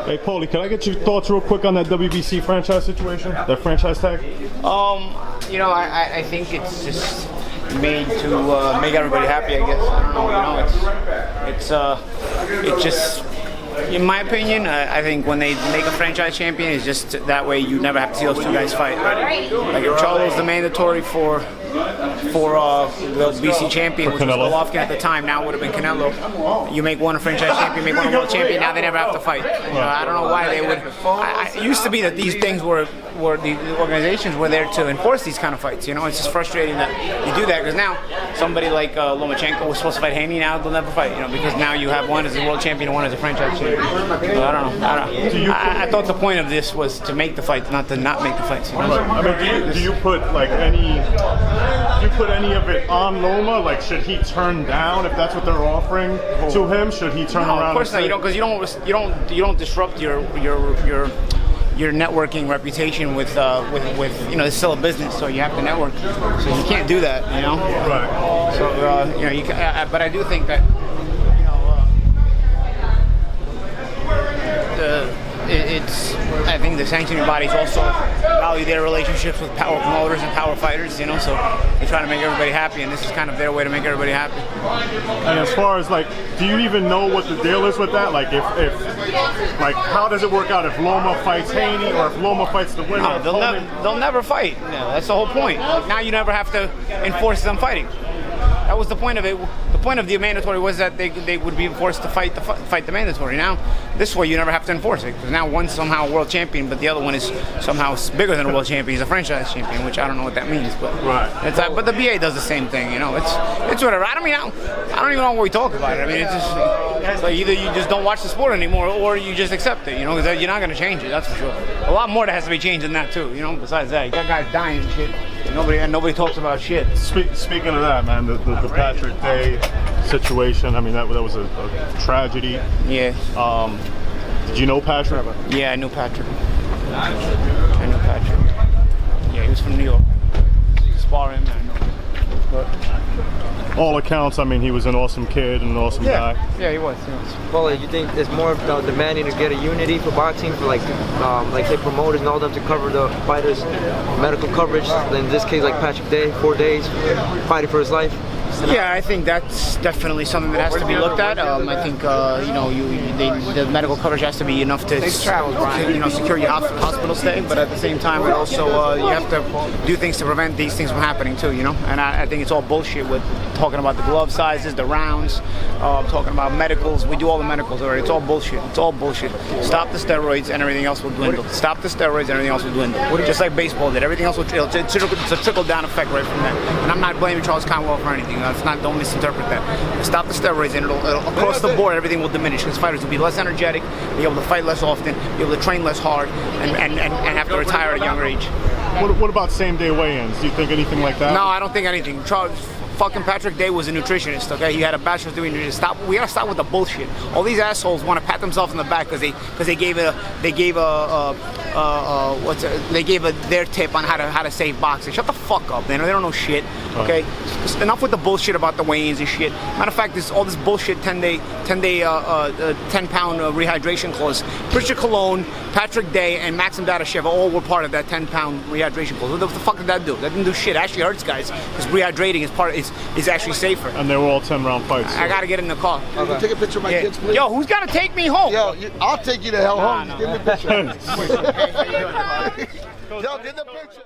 Hey, Paulie, can I get your thoughts real quick on that WBC franchise situation, that franchise tag? You know, I think it's just made to make everybody happy, I guess. I don't know, you know, it's just, in my opinion, I think when they make a franchise champion, it's just that way you never have to see those two guys fight. Right? Like if Charlo's the mandatory for the WBC champion, which was Golovkin at the time, now it would have been Canelo. You make one a franchise champion, make one a world champion, now they never have to fight. You know, I don't know why they would. It used to be that these things were the organizations were there to enforce these kind of fights. You know, it's just frustrating that you do that because now somebody like Lomachenko was supposed to fight Haney, now they'll never fight. You know, because now you have one as a world champion and one as a franchise champion. So I don't know. I thought the point of this was to make the fights, not to not make the fights. You know? I mean, do you put like any? Do you put any of it on Loma? Like, should he turn down if that's what they're offering to him? Should he turn around? Of course not. You don't, because you don't disrupt your networking reputation with you know, it's still a business, so you have to network. So you can't do that, you know. Right. So you know, you can, but I do think that I think the sanctioning bodies also value their relationships with power promoters and power fighters, you know, so they try to make everybody happy, and this is kind of their way to make everybody happy. And as far as like, do you even know what the deal is with that? Like, if like, how does it work out if Loma fights Haney or if Loma fights the winner? No, they'll never fight. No, that's the whole point. Like, now you never have to enforce them fighting. That was the point of it. The point of the mandatory was that they would be forced to fight the mandatory. Now, this way you never have to enforce it, because now one's somehow a world champion, but the other one is somehow bigger than a world champion. He's a franchise champion, which I don't know what that means. But but the BA does the same thing. You know, it's whatever. I don't even know what we talk about it. I mean, it's like either you just don't watch the sport anymore, or you just accept it. You know, because you're not going to change it. That's for sure. A lot more that has to be changed than that too. You know, besides that, you got guys dying and shit. Nobody talks about shit. Speaking of that, man, the Patrick Day situation. I mean, that was a tragedy. Yeah. Did you know Patrick? Yeah, I knew Patrick. I knew Patrick. Yeah, he was from New York. Sparring, man. But all accounts, I mean, he was an awesome kid and an awesome guy. Yeah, he was. Paulie, you think there's more about demanding to get a unity for boxing, for like say promoters and all them to cover the fighters' medical coverage? In this case, like Patrick Day, 4 days, fighting for his life. Yeah, I think that's definitely something that has to be looked at. I think you know, the medical coverage has to be enough to you know, secure your hospital stay, but at the same time, it also you have to do things to prevent these things from happening too. You know, and I think it's all bullshit with talking about the glove sizes, the rounds, talking about medicals. We do all the medicals already. It's all bullshit. It's all bullshit. Stop the steroids and everything else will dwindle. Stop the steroids and everything else will dwindle. Just like baseball did. Everything else will it's a trickle down effect right from that. And I'm not blaming Charles Conwell for anything. That's not. Don't misinterpret that. Stop the steroids and it'll across the board everything will diminish, because fighters will be less energetic, be able to fight less often, be able to train less hard, and have to retire at a younger age. What about same-day weigh-ins? Do you think anything like that? No, I don't think anything. Fucking Patrick Day was a nutritionist, okay? He had a bachelor's degree in nutrition. We gotta stop with the bullshit. All these assholes want to pat themselves on the back because they gave their tip on how to save boxing. Shut the fuck up, man. They don't know shit, okay? Just enough with the bullshit about the weigh-ins and shit. Matter of fact, all this bullshit 10-pound rehydration clause. Pritchard Colon, Patrick Day, and Maxim Dadashev all were part of that 10-pound rehydration clause. What the fuck did that do? That didn't do shit. It actually hurts guys, because rehydrating is actually safer. And they were all 10-round fights. So. I gotta get in the car. Okay. Take a picture of my kids, please. Yo, who's gotta take me home? Yo, I'll take you to hell home. No. Give me a picture. Yo, get the picture.